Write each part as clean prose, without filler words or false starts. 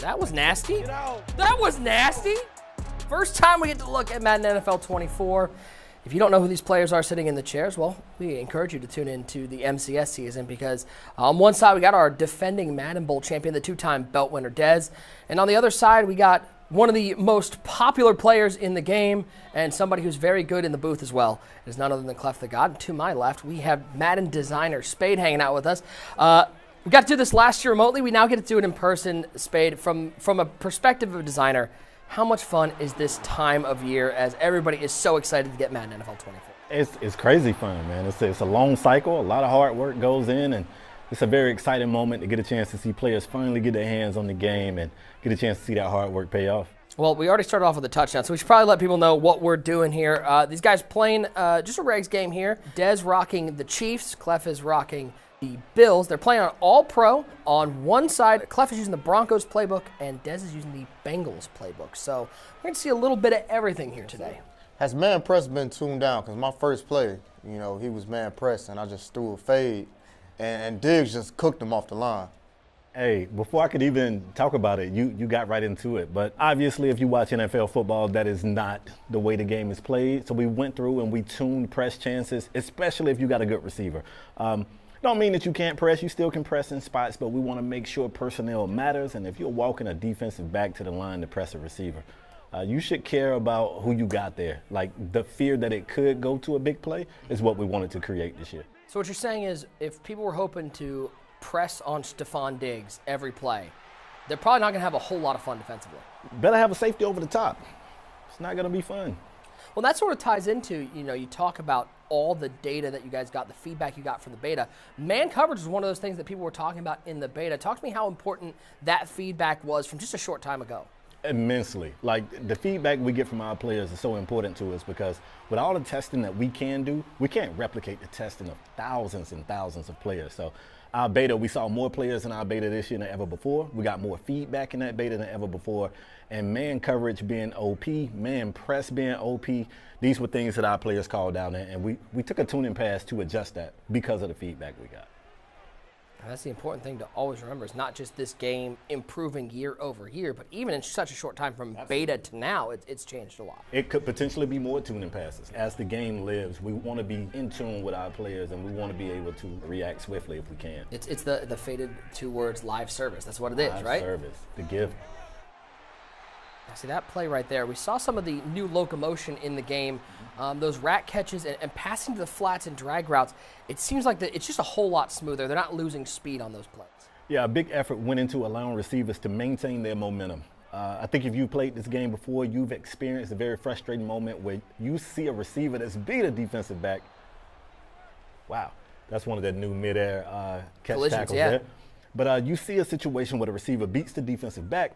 That was nasty. That was nasty. First time we get to look at Madden NFL 24. If you don't know who these players are sitting in the chairs, well, we encourage you to tune into the MCS season because on one side we got our defending Madden Bowl champion, the two-time belt winner Dez, and on the other side we got one of the most popular players in the game and somebody who's very good in the booth as well. It is none other than Clef the God. And to my left, we have Madden designer Spade hanging out with us. We got to do this last year remotely. We now get to do it in person, Spade, from a perspective of a designer. How much fun is this time of year as everybody is so excited to get Madden NFL 24? It's crazy fun, man. It's a long cycle. A lot of hard work goes in, and it's a very exciting moment to get a chance to see players finally get their hands on the game and get a chance to see that hard work pay off. Well, we already started off with a touchdown, so we should probably let people know what we're doing here. These guys playing just a regs game here. Dez rocking the Chiefs. Clef is rocking the Bills. They're playing on all-pro. On one side, Clef is using the Broncos playbook, and Dez is using the Bengals playbook. So we're going to see a little bit of everything here today. Has man press been tuned down? Because my first play, he was man press, and I just threw a fade, and Diggs just cooked him off the line. Hey, before I could even talk about it, you got right into it. But obviously, if you watch NFL football, that is not the way the game is played. So we went through and we tuned press chances, especially if you got a good receiver. Don't mean that you can't press. You still can press in spots, but we want to make sure personnel matters. And if you're walking a defensive back to the line to press a receiver, you should care about who you got there. Like the fear that it could go to a big play is what we wanted to create this year. So what you're saying is if people were hoping to press on Stephon Diggs every play, they're probably not going to have a whole lot of fun defensively. Better have a safety over the top. It's not going to be fun. Well, that sort of ties into, you talk about all the data that you guys got, the feedback you got from the beta. Man coverage is one of those things that people were talking about in the beta. Talk to me how important that feedback was from just a short time ago. Immensely. Like the feedback we get from our players is so important to us because with all the testing that we can do, we can't replicate the testing of thousands and thousands of players. So our beta, we saw more players in our beta this year than ever before. We got more feedback in that beta than ever before. And man coverage being OP, man press being OP, these were things that our players called out. And we took a tuning pass to adjust that because of the feedback we got. That's the important thing to always remember. It's not just this game improving year over year, but even in such a short time from beta to now, it's changed a lot. It could potentially be more tuning passes. As the game lives, we want to be in tune with our players, and we want to be able to react swiftly if we can. It's the faded two words, live service. That's what it is, right? Live service, the gift. See that play right there. We saw some of the new locomotion in the game, those rat catches and passing to the flats and drag routes. It seems like it's just a whole lot smoother. They're not losing speed on those plays. Yeah, a big effort went into allowing receivers to maintain their momentum. I think if you've played this game before, you've experienced a very frustrating moment where you see a receiver that's beat a defensive back. Wow, that's one of the new midair catch collisions, tackles yeah. there. But you see a situation where the receiver beats the defensive back,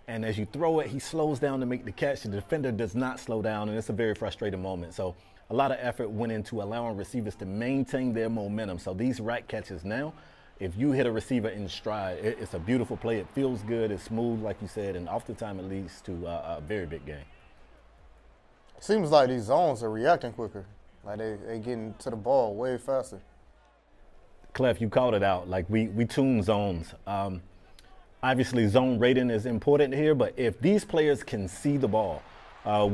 and as you throw it, he slows down to make the catch. The defender does not slow down, and it's a very frustrating moment. So a lot of effort went into allowing receivers to maintain their momentum. So these rat catches now, if you hit a receiver in stride, it's a beautiful play. It feels good. It's smooth, like you said, and oftentimes it leads to a very big game. Seems like these zones are reacting quicker. Like they getting to the ball way faster. Clef, you called it out. Like we tune zones. Obviously, zone rating is important here, but if these players can see the ball,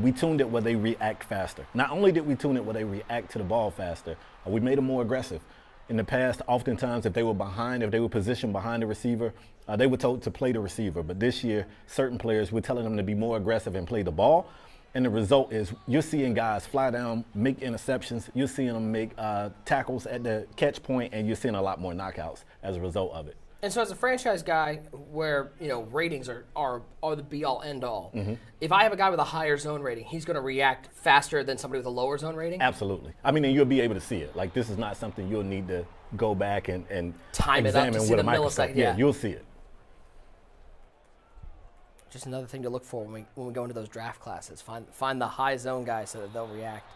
we tuned it where they react faster. Not only did we tune it where they react to the ball faster, we made them more aggressive. In the past, oftentimes, if they were positioned behind the receiver, they were told to play the receiver. But this year, certain players, we're telling them to be more aggressive and play the ball. And the result is you're seeing guys fly down, make interceptions. You're seeing them make tackles at the catch point, and you're seeing a lot more knockouts as a result of it. And so as a franchise guy where, ratings are the be-all, end-all, if I have a guy with a higher zone rating, he's going to react faster than somebody with a lower zone rating? Absolutely. I mean, and you'll be able to see it. Like, this is not something you'll need to go back and time it up to see with the a microscope. millisecond. Yeah, you'll see it. Just another thing to look for when we go into those draft classes. Find the high zone guys so that they'll react.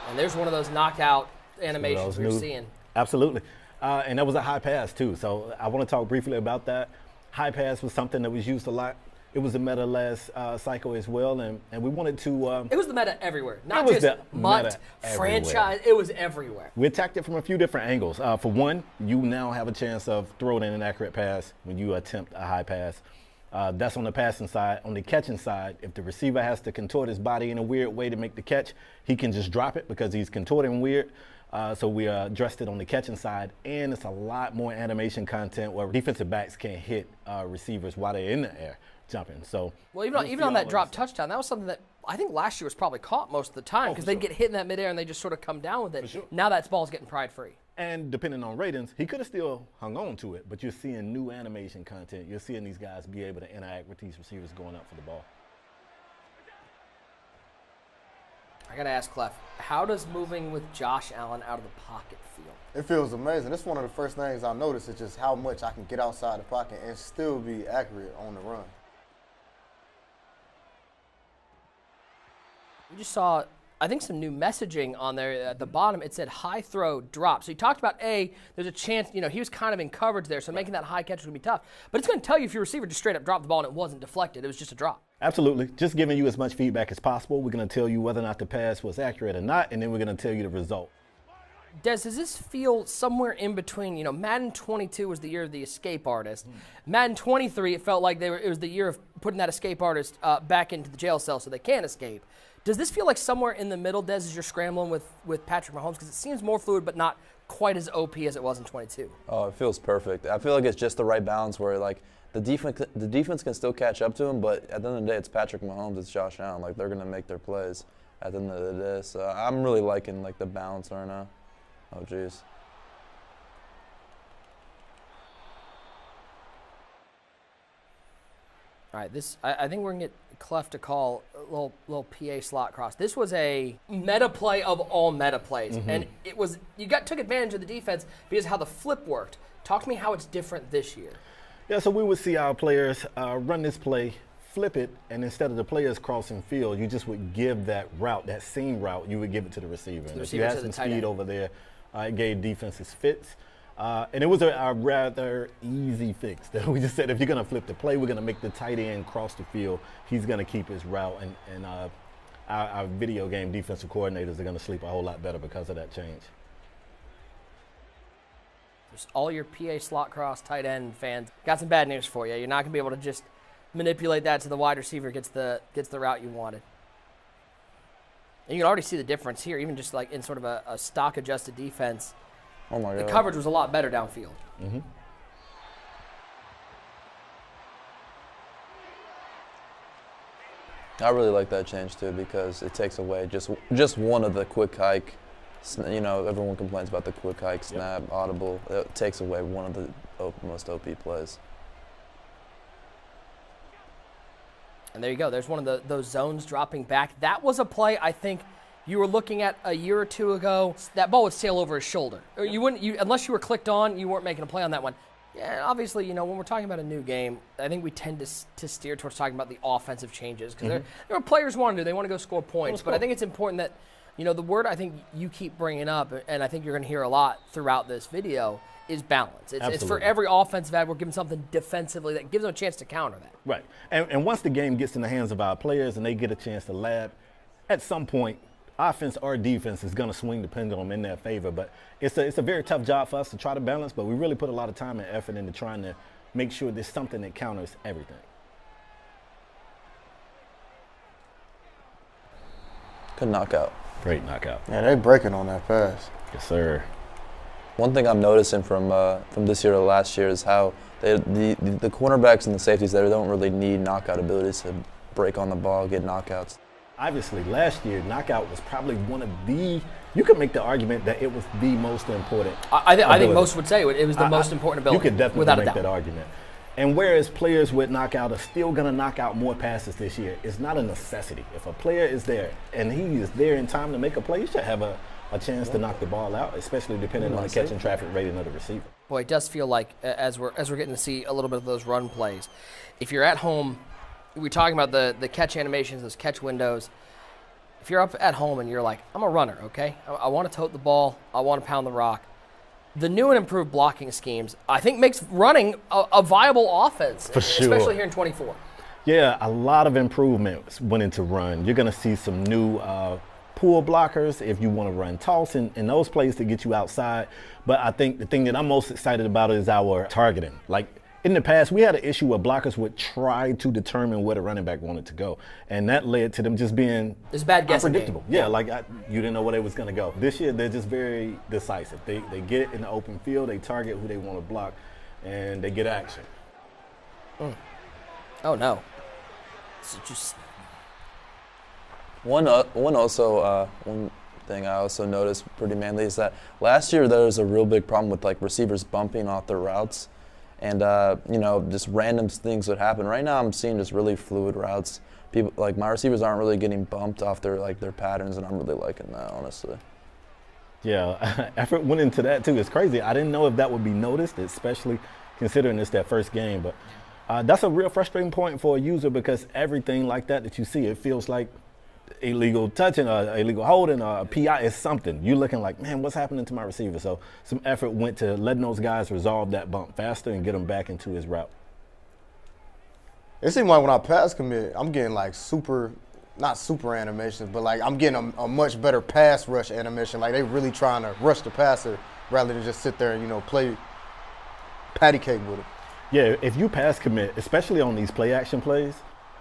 And there's one of those knockout animations we're seeing. Absolutely. And that was a high pass, too. So I want to talk briefly about that. High pass was something that was used a lot. It was the meta last cycle as well, and we wanted to. It was the meta everywhere, not just MUT, franchise. It was everywhere. We attacked it from a few different angles. For one, you now have a chance of throwing an inaccurate pass when you attempt a high pass. That's on the passing side. On the catching side, if the receiver has to contort his body in a weird way to make the catch, he can just drop it because he's contorting weird. So we addressed it on the catching side, and it's a lot more animation content where defensive backs can't hit receivers while they're in the air jumping. So well, even on that drop touchdown, that was something that I think last year was probably caught most of the time because they'd get hit in that midair and they just sort of come down with it. Sure. Now that ball's getting pride free. And depending on ratings, he could have still hung on to it, but you're seeing new animation content. You're seeing these guys be able to interact with these receivers going up for the ball. I got to ask Clef, how does moving with Josh Allen out of the pocket feel? It feels amazing. It's one of the first things I noticed is just how much I can get outside the pocket and still be accurate on the run. We just saw, I think, some new messaging on there. At the bottom, it said high throw drop. So you talked about, there's a chance, he was kind of in coverage there, so making that high catch is going to be tough. But it's going to tell you if your receiver just straight up dropped the ball and it wasn't deflected. It was just a drop. Absolutely. Just giving you as much feedback as possible. We're going to tell you whether or not the pass was accurate or not, and then we're going to tell you the result. Des, does this feel somewhere in between? Madden 22 was the year of the escape artist. Madden 23, it felt like it was the year of putting that escape artist back into the jail cell so they can't escape. Does this feel like somewhere in the middle, Des, as you're scrambling with Patrick Mahomes? Because it seems more fluid but not quite as OP as it was in 22. Oh, it feels perfect. I feel like it's just the right balance where, like, the defense can still catch up to him, but at the end of the day, it's Patrick Mahomes, it's Josh Allen. Like, they're going to make their plays at the end of the day. So I'm really liking, like, the balance right now. Oh, geez. All right, I think we're going to get Clef to call a little PA slot cross. This was a meta play of all meta plays, and it was took advantage of the defense because of how the flip worked. Talk to me how it's different this year. Yeah, so we would see our players run this play, flip it, and instead of the players crossing field, you just would give that route, that seam route, you would give it to the receiver. And if you had some speed over there, it gave defenses fits. And it was a rather easy fix. That we just said, if you're going to flip the play, we're going to make the tight end cross the field. He's going to keep his route, and our video game defensive coordinators are going to sleep a whole lot better because of that change. Just all your PA slot cross tight end fans, got some bad news for you. You're not going to be able to just manipulate that to the wide receiver gets the route you wanted. And you can already see the difference here, even just like in sort of a stock adjusted defense. Oh my God. The coverage was a lot better downfield. I really like that change too because it takes away just one of the quick hike. Everyone complains about the quick hike, snap, audible. It takes away one of the most OP plays. And there you go. There's one of those zones dropping back. That was a play I think you were looking at a year or two ago. That ball would sail over his shoulder. You wouldn't, unless you were clicked on, you weren't making a play on that one. Yeah, obviously, when we're talking about a new game, I think we tend to steer towards talking about the offensive changes because there are players want to do. They want to go score points. But I think it's important that, the word I think you keep bringing up, and I think you're going to hear a lot throughout this video, is balance. It's for every offensive ad, we're giving something defensively that gives them a chance to counter that. Right. And once the game gets in the hands of our players and they get a chance to lab, at some point, offense or defense is going to swing the pendulum in their favor. But it's a very tough job for us to try to balance, but we really put a lot of time and effort into trying to make sure there's something that counters everything. Good knockout. Great knockout. Yeah, they breaking on that pass. Yes, sir. One thing I'm noticing from this year to last year is how the cornerbacks and the safeties there don't really need knockout abilities to break on the ball, get knockouts. Obviously, last year, knockout was probably one of the, you could make the argument that it was the most important. I think most would say it was the most important ability. You could definitely make that argument. And whereas players with knockout are still going to knock out more passes this year, it's not a necessity. If a player is there and he is there in time to make a play, you should have a chance to knock the ball out, especially depending on the catch and traffic rating of the receiver. Boy, it does feel like, as we're getting to see a little bit of those run plays, if you're at home, we're talking about the catch animations, those catch windows. If you're up at home and you're like, I'm a runner, okay? I want to tote the ball. I want to pound the rock. The new and improved blocking schemes, I think, makes running a viable offense, For sure. especially here in 24. Yeah, a lot of improvements went into run. You're going to see some new pull blockers if you want to run toss in those plays to get you outside. But I think the thing that I'm most excited about is our targeting. Like in the past, we had an issue where blockers would try to determine where the running back wanted to go. And that led to them just being unpredictable. Yeah, like you didn't know where they was going to go. This year, they're just very decisive. They get it in the open field, they target who they want to block, and they get action. Oh, no. It's just... One thing I also noticed pretty mainly is that last year there was a real big problem with like receivers bumping off their routes, and just random things would happen. Right now I'm seeing just really fluid routes. People like my receivers aren't really getting bumped off their patterns, and I'm really liking that, honestly. Yeah, effort went into that too. It's crazy. I didn't know if that would be noticed, especially considering it's that first game. But that's a real frustrating point for a user because everything like that you see, it feels like illegal touching, illegal holding, a PI is something. You're looking like, man, what's happening to my receiver? So some effort went to letting those guys resolve that bump faster and get him back into his route. It seems like when I pass commit, I'm getting like not super animations, but like I'm getting a much better pass rush animation. Like they really trying to rush the passer rather than just sit there and, play patty cake with it. Yeah, if you pass commit, especially on these play action plays,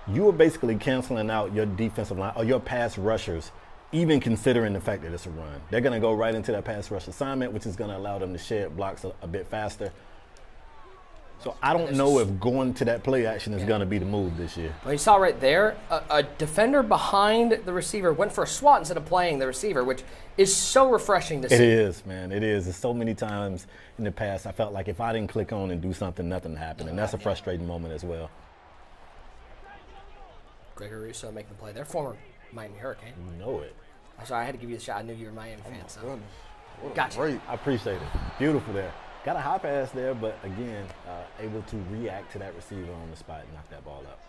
you are basically canceling out your defensive line or your pass rushers, even considering the fact that it's a run. They're going to go right into that pass rush assignment, which is going to allow them to shed blocks a bit faster. So I don't know if going to that play action is going to be the move this year. Well, you saw right there, a defender behind the receiver went for a swat instead of playing the receiver, which is so refreshing to see. It is, man. It is. It's so many times in the past I felt like if I didn't click on and do something, nothing happened. And that's a frustrating moment as well. Gregory Russo making the play. They're former Miami Hurricane. You know it. I'm sorry, I had to give you the shot. I knew you were a Miami fan. So. Goodness. Gotcha. Great. I appreciate it. Beautiful there. Got a high pass there, but again, able to react to that receiver on the spot and knock that ball out.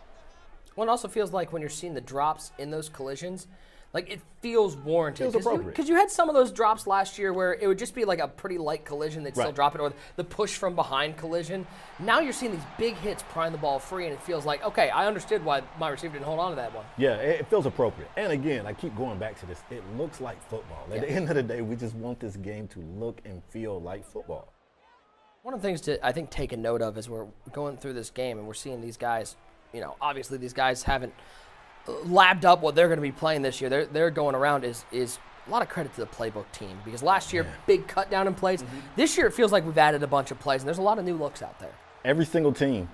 Well, it also feels like when you're seeing the drops in those collisions, like it feels warranted. Feels appropriate. Because you had some of those drops last year where it would just be like a pretty light collision, they'd still drop it, or the push from behind collision. Now you're seeing these big hits prying the ball free, and it feels like, okay, I understood why my receiver didn't hold on to that one. Yeah, it feels appropriate. And again, I keep going back to this. It looks like football. At the end of the day, we just want this game to look and feel like football. One of the things to, I think, take a note of as we're going through this game and we're seeing these guys, obviously these guys haven't labbed up what they're going to be playing this year. They're going around is a lot of credit to the Playbook team because last year, big cut down in plays. Mm-hmm. This year, it feels like we've added a bunch of plays, and there's a lot of new looks out there. Every single team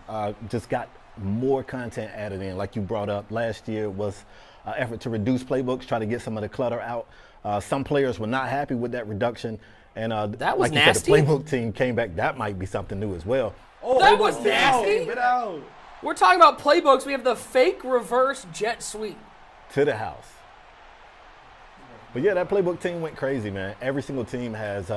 just got more content added in. Like you brought up, last year was an effort to reduce playbooks, try to get some of the clutter out. Some players were not happy with that reduction. And that was like nasty. You said, the Playbook team came back. That might be something new as well. Oh, that was nasty. Get out. We're talking about playbooks. We have the fake reverse jet sweep. To the house. But yeah, that Playbook team went crazy, man. Every single team has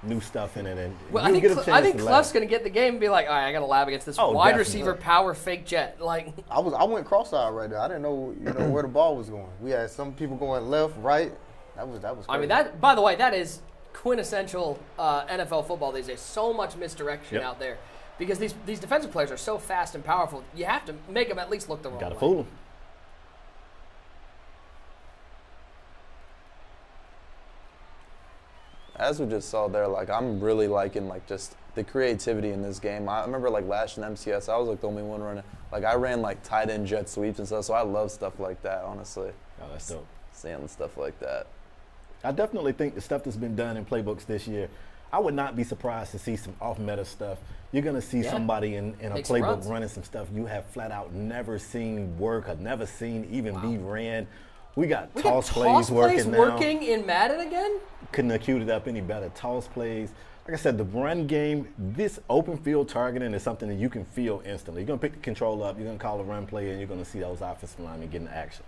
new stuff in it. And well, I think Clef's going to get the game and be like, all right, I got to lab against this wide receiver power fake jet. Like I went cross-eyed right there. I didn't know where the ball was going. We had some people going left, right. That was crazy. I mean, by the way, that is quintessential NFL football these days. So much misdirection out there because these defensive players are so fast and powerful. You have to make them at least look the wrong way. Got to fool them. As we just saw there, like I'm really liking like just the creativity in this game. I remember like last in MCS, I was like the only one running. Like I ran like tight end jet sweeps and stuff, so I love stuff like that, honestly. Oh, that's dope. Seeing stuff like that. I definitely think the stuff that's been done in playbooks this year, I would not be surprised to see some off-meta stuff. You're going to see somebody in a playbook running some stuff you have flat out never seen work or never seen even be ran. We got toss plays working now. Working in Madden again? Couldn't have queued it up any better. Toss plays. Like I said, the run game, this open field targeting is something that you can feel instantly. You're going to pick the control up, you're going to call a run play, and you're going to see those offensive linemen getting action.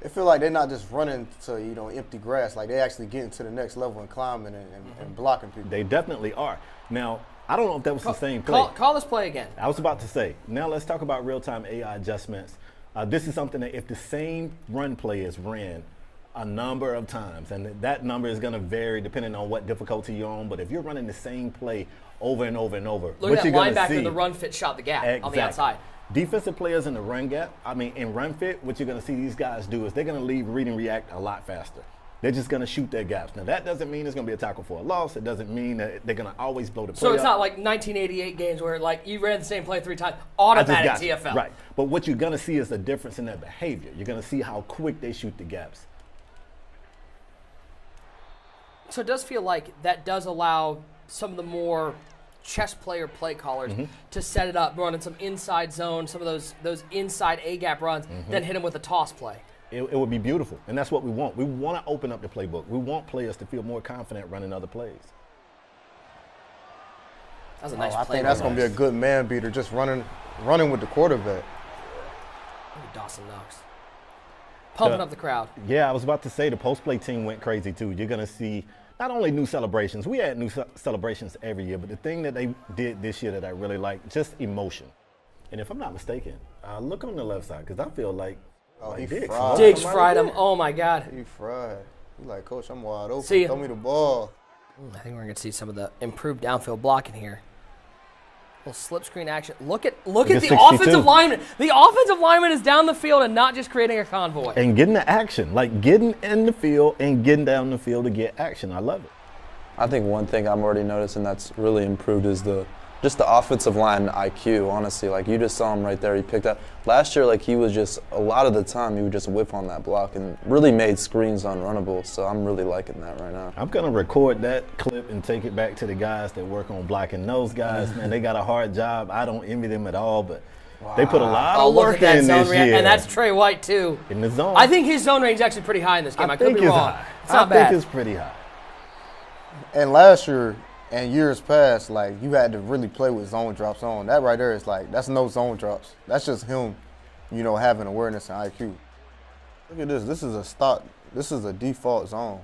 It feel like they're not just running to empty grass. Like they actually getting to the next level and climbing and blocking people. They definitely are. Now, I don't know if that was the same play. Call this play again. I was about to say. Now let's talk about real-time AI adjustments. This is something that if the same run play is ran a number of times, and that number is going to vary depending on what difficulty you're on, but if you're running the same play over and over and over, look at that linebacker in the run fit shot the gap on the outside. Defensive players in the run gap, in run fit, what you're going to see these guys do is they're going to leave read and react a lot faster. They're just going to shoot their gaps. Now, that doesn't mean it's going to be a tackle for a loss. It doesn't mean that they're going to always blow the play So it's up. not like 1988 games where like you ran the same play 3 times, automatic TFL. Right. But what you're going to see is a difference in their behavior. You're going to see how quick they shoot the gaps. So it does feel like that does allow some of the more chess player play callers to set it up, running some inside zone, some of those inside A-gap runs, then hit them with a toss play. It would be beautiful, and that's what we want. We want to open up the playbook. We want players to feel more confident running other plays. That's a nice I play. think that's going to be a good man beater, just running with the quarterback. Look at Dawson Knox. Pumping up the crowd. Yeah, I was about to say the post-play team went crazy, too. You're going to see not only new celebrations. We had new celebrations every year, but the thing that they did this year that I really like, just emotion. And if I'm not mistaken, look on the left side, because I feel like He Diggs fried. Diggs fried him. Oh, my God. He fried. He like, Coach, I'm wide open. See ya. Throw me the ball. I think we're going to see some of the improved downfield blocking here. Little slip screen action. Look at the 62. offensive lineman. The offensive lineman is down the field and not just creating a convoy. And getting the action, like getting in the field and getting down the field to get action. I love it. I think one thing I'm already noticing that's really improved is just the offensive line IQ, honestly. Like, you just saw him right there. He picked up. Last year, like, he was just, a lot of the time, he would just whiff on that block and really made screens unrunnable. So I'm really liking that right now. I'm going to record that clip and take it back to the guys that work on blocking. Those guys, man, they got a hard job. I don't envy them at all, but they put a lot of work in this year. And that's Trey White, too. In the zone. I think his zone range is actually pretty high in this game. I could think be it's wrong. high. It's not I bad. think it's pretty high. And last year and years past, like, you had to really play with zone drops on. That right there is like, that's no zone drops. That's just him, having awareness and IQ. Look at this. This is a stock. This is a default zone.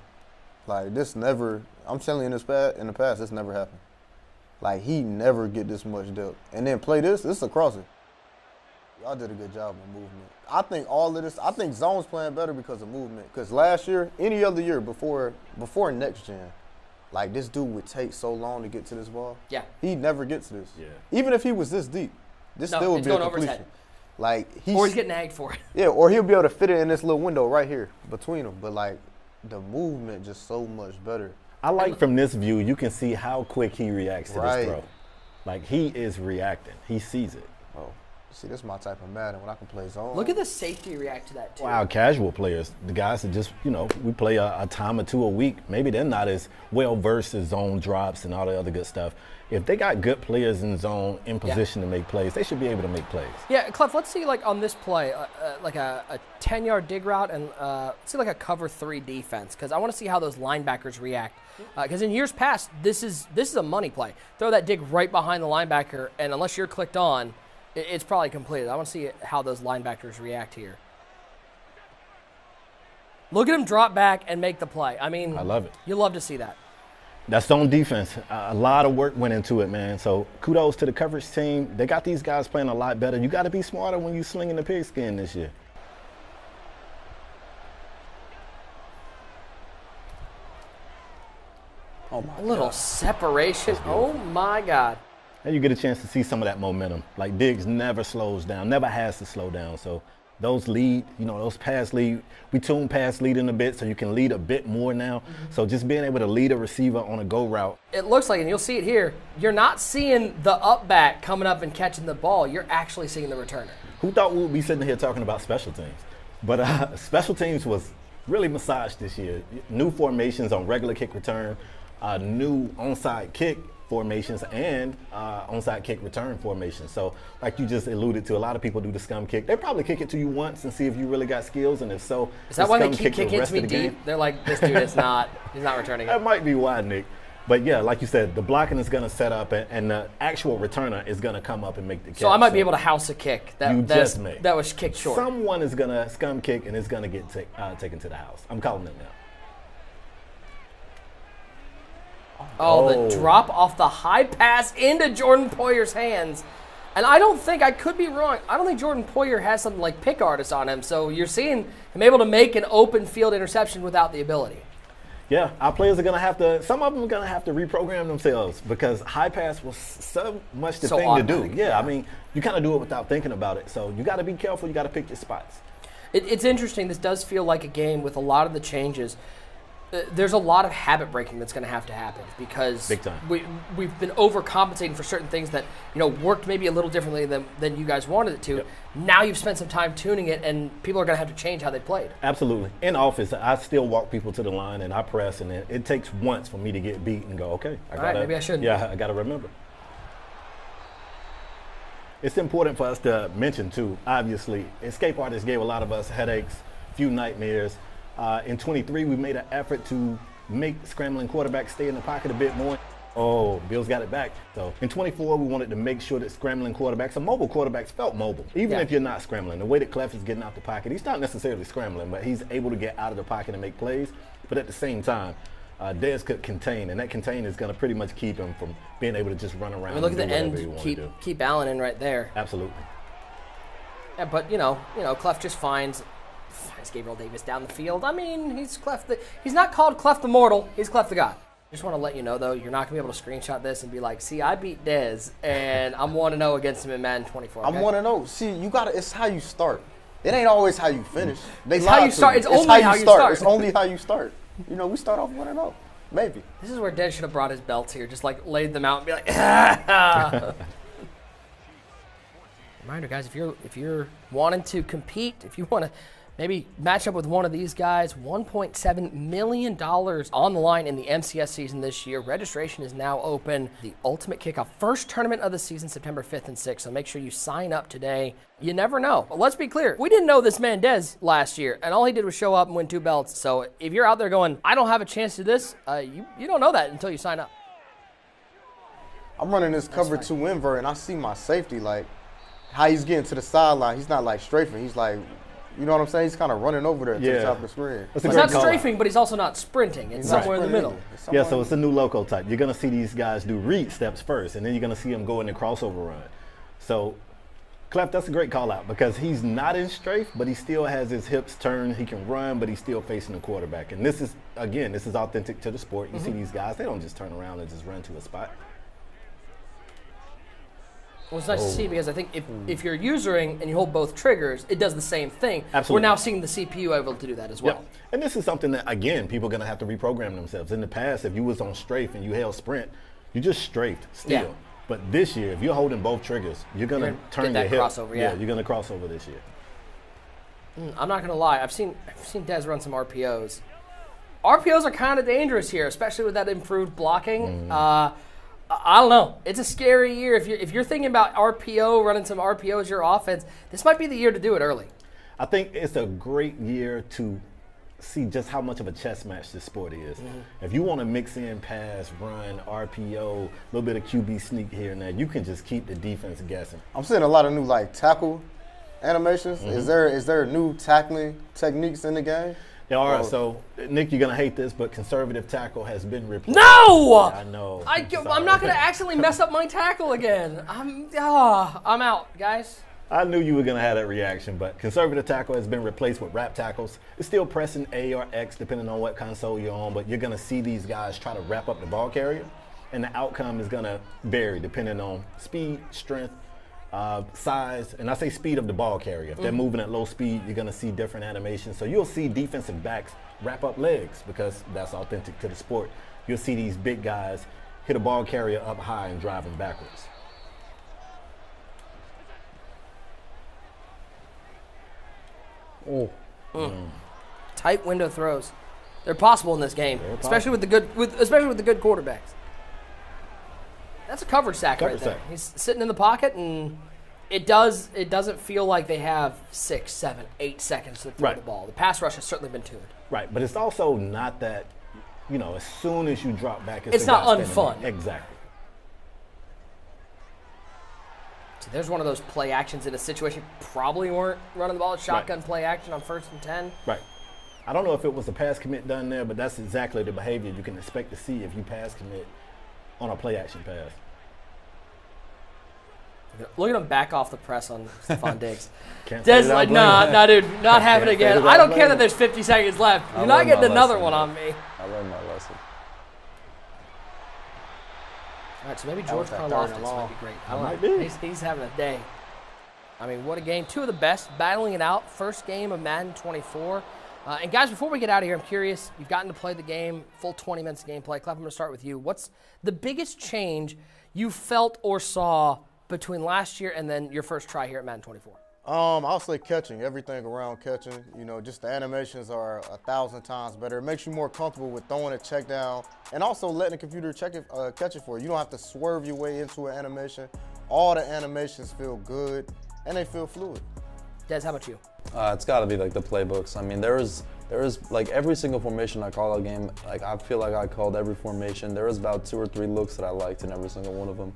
Like, this never, I'm telling you, in the past, this never happened. Like, he never get this much depth. And then play this is a crosser. Y'all did a good job with movement. I think zone's playing better because of movement. Because last year, any other year before next gen, like, this dude would take so long to get to this ball. Yeah. He'd never get to this. Yeah. Even if he was this deep, this still would it's be a going over his completion. head. Like, Or he's getting agged for it. yeah, or he'll be able to fit it in this little window right here between them. But, like, the movement just so much better. I like from this view, you can see how quick he reacts to Right. this throw. Like, he is reacting. He sees it. Oh, see, this is my type of Madden when I can play zone. Look at the safety react to that, too. Wow, casual players, the guys that just, we play a time or two a week. Maybe they're not as well versed as zone drops and all the other good stuff. If they got good players in zone in position to make plays, they should be able to make plays. Yeah, Clef, let's see, like, on this play, like a 10-yard dig route and let's see, like, a cover 3 defense, because I want to see how those linebackers react. Because in years past, this is a money play. Throw that dig right behind the linebacker, and unless you're clicked on, it's probably completed. I want to see how those linebackers react here. Look at him drop back and make the play. I mean, I love it. You love to see that. That's zone defense. A lot of work went into it, man. So kudos to the coverage team. They got these guys playing a lot better. You got to be smarter when you slinging the pigskin this year. Oh, my A little God. separation. Oh, my God. And you get a chance to see some of that momentum. Like, Diggs never slows down, never has to slow down. So those lead, those pass lead, we tune pass leading a bit so you can lead a bit more now. So just being able to lead a receiver on a go route. It looks like, and you'll see it here, you're not seeing the up back coming up and catching the ball. You're actually seeing the returner. Who thought we would be sitting here talking about special teams? But special teams was really massaged this year. New formations on regular kick return, new onside kick formations, and onside kick return formations. So like you just alluded to, a lot of people do the scum kick. They probably kick it to you once and see if you really got skills, and if so, Is that why they keep the kicking rest to me of the deep? game. They're like, this dude is not, he's not returning it. That might be why, Nick. But yeah, like you said, the blocking is going to set up, and the actual returner is going to come up and make the catch. So I might be able to house a kick that was kicked short. Someone is going to scum kick, and it's going to get taken to the house. I'm calling it now. Oh, the drop off the high pass into Jordan Poyer's hands. And I could be wrong, I don't think Jordan Poyer has something like pick artist on him. So you're seeing him able to make an open field interception without the ability. Yeah, our players are going to have to, some of them are going to have to reprogram themselves because high pass was so much the So thing to do. automatic, Yeah, I mean, you kind of do it without thinking about it. So you got to be careful. You got to pick your spots. It's interesting. This does feel like a game with a lot of the changes. There's a lot of habit breaking that's going to happen because Big time. we've been overcompensating for certain things that worked maybe a little differently than you guys wanted it to. Yep. Now you've spent some time tuning it, and people are going to have to change how they played. Absolutely. In office, I still walk people to the line and I press, and it takes once for me to get beat and go, okay, All right, maybe I shouldn't. Yeah, I got to remember. It's important for us to mention, too, obviously, escape artists gave a lot of us headaches, few nightmares. In 23, we made an effort to make scrambling quarterbacks stay in the pocket a bit more. Oh, Bills got it back. So in 24, we wanted to make sure that scrambling quarterbacks, or mobile quarterbacks, felt mobile. Even if you're not scrambling, the way that Clef is getting out the pocket, he's not necessarily scrambling, but he's able to get out of the pocket and make plays. But at the same time, Dez could contain, and that contain is going to pretty much keep him from being able to just run around. I mean, look at and the do whatever he wants to do. keep Allen in right there. Absolutely. Yeah, but Clef just finds Gabriel Davis down the field. I mean, he's not called Clef the Mortal. He's Clef the God. Just want to let you know, though, you're not going to be able to screenshot this and be like, see, I beat Dez, and I'm 1-0 against him in Madden 24. Okay? I'm 1-0. See, it's how you start. It ain't always how you finish. It's how you start. It's only how you start. It's only how you start. We start off 1-0. Maybe. This is where Dez should have brought his belts here, just like laid them out and be like, ah. Reminder, guys, if you're wanting to compete, if you want to maybe match up with one of these guys, $1.7 million on the line in the MCS season this year. Registration is now open. The Ultimate Kickoff, first tournament of the season, September 5th and 6th. So make sure you sign up today. You never know. But let's be clear. We didn't know this man Dez last year, and all he did was show up and win 2 belts. So if you're out there going, I don't have a chance to this, you don't know that until you sign up. I'm running this cover 2 invert, and I see my safety, like, how he's getting to the sideline. He's not, like, strafing. He's, like, you know what I'm saying? He's kind of running over there to the top of the screen. He's not strafing, but he's also not sprinting. It's somewhere in the middle. Yeah, so it's a new loco type. You're going to see these guys do read steps first, and then you're going to see them go in the crossover run. So, Clef, that's a great call out because he's not in strafe, but he still has his hips turned. He can run, but he's still facing the quarterback. And this is authentic to the sport. You see these guys, they don't just turn around and just run to a spot. Well, it's nice to see because I think if you're usering and you hold both triggers, it does the same thing. Absolutely. We're now seeing the CPU able to do that as well. Yep. And this is something that, again, people are going to have to reprogram themselves. In the past, if you was on strafe and you held sprint, you just strafed still. Yeah. But this year, if you're holding both triggers, you're going to turn your hip. Crossover, yeah, you're going to cross over this year. I'm not going to lie. I've seen Dez run some RPOs. RPOs are kind of dangerous here, especially with that improved blocking. I don't know. It's a scary year. If you're thinking about RPO, running some RPO as your offense, this might be the year to do it early. I think it's a great year to see just how much of a chess match this sport is. If you want to mix in pass, run, RPO, a little bit of QB sneak here and there, you can just keep the defense guessing. I'm seeing a lot of new tackle animations. Is there new tackling techniques in the game? There are. So, Nick, you're going to hate this, but conservative tackle has been replaced. No! I know. I'm not going to accidentally mess up my tackle again. I'm out, guys. I knew you were going to have that reaction, but conservative tackle has been replaced with wrap tackles. It's still pressing A or X depending on what console you're on, but you're going to see these guys try to wrap up the ball carrier, and the outcome is going to vary depending on speed, strength, size, and I say speed of the ball carrier. If they're moving at low speed, you're going to see different animations. So you'll see defensive backs wrap up legs because that's authentic to the sport. You'll see these big guys hit a ball carrier up high and drive them backwards. Tight window throws. They're possible in this game, especially with the good quarterbacks. That's a coverage sack right there. He's sitting in the pocket, and it doesn't feel like they have 6, 7, 8 seconds to throw the ball. The pass rush has certainly been tuned. Right, but it's also not that, as soon as you drop back, it's not unfun. Exactly. So there's one of those play actions in a situation probably weren't running the ball. Shotgun play action on 1st and 10. Right. I don't know if it was a pass commit done there, but that's exactly the behavior you can expect to see if you pass commit on a play action pass. Look at him back off the press on Stephon Diggs. Des like, nah, dude, not happening again. I don't care that there's 50 seconds left. You're not getting another one on me. I learned my lesson. All right, so maybe George was that Karlaftis third and long. might be great. I Might don't know. be. He's having a day. I mean, what a game. Two of the best battling it out. First game of Madden 24. And guys, before we get out of here, I'm curious. You've gotten to play the game, full 20 minutes of gameplay. Clef, I'm going to start with you. What's the biggest change you felt or saw between last year and then your first try here at Madden 24? I'll say catching, everything around catching. You know, just the animations are 1,000 times better. It makes you more comfortable with throwing a check down and also letting the computer catch it for you. You don't have to swerve your way into an animation. All the animations feel good and they feel fluid. Des, how about you? It's got to be like the playbooks. I mean, there is like every single formation I call a game. Like I feel like I called every formation. There was about 2 or 3 looks that I liked in every single one of them.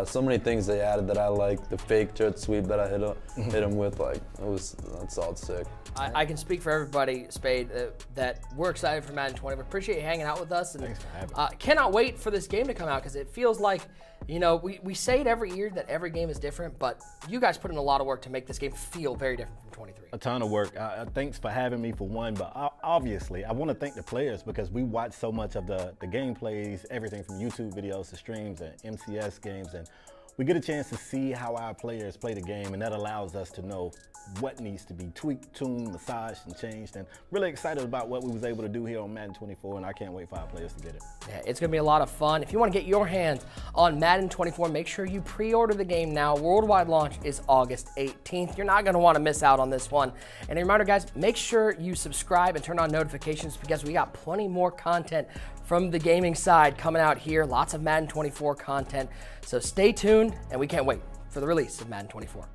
So many things they added that I like. The fake jet sweep that I hit him with, like that's all sick. I can speak for everybody, Spade, that we're excited for Madden 20. We appreciate you hanging out with us, and Thanks for having me. cannot wait for this game to come out because it feels like, you know, we say it every year that every game is different, but you guys put in a lot of work to make this game feel very different from 23. A ton of work. Thanks for having me for one, but obviously I want to thank the players because we watch so much of the gameplays, everything from YouTube videos to streams and MCS games, and we get a chance to see how our players play the game, and that allows us to know what needs to be tweaked, tuned, massaged, and changed. And really excited about what we was able to do here on Madden 24, and I can't wait for our players to get it. Yeah, it's going to be a lot of fun. If you want to get your hands on Madden 24, make sure you pre-order the game now. Worldwide launch is August 18th. You're not going to want to miss out on this one. And a reminder, guys, make sure you subscribe and turn on notifications because we got plenty more content from the gaming side coming out here. Lots of Madden 24 content. So stay tuned, and we can't wait for the release of Madden 24.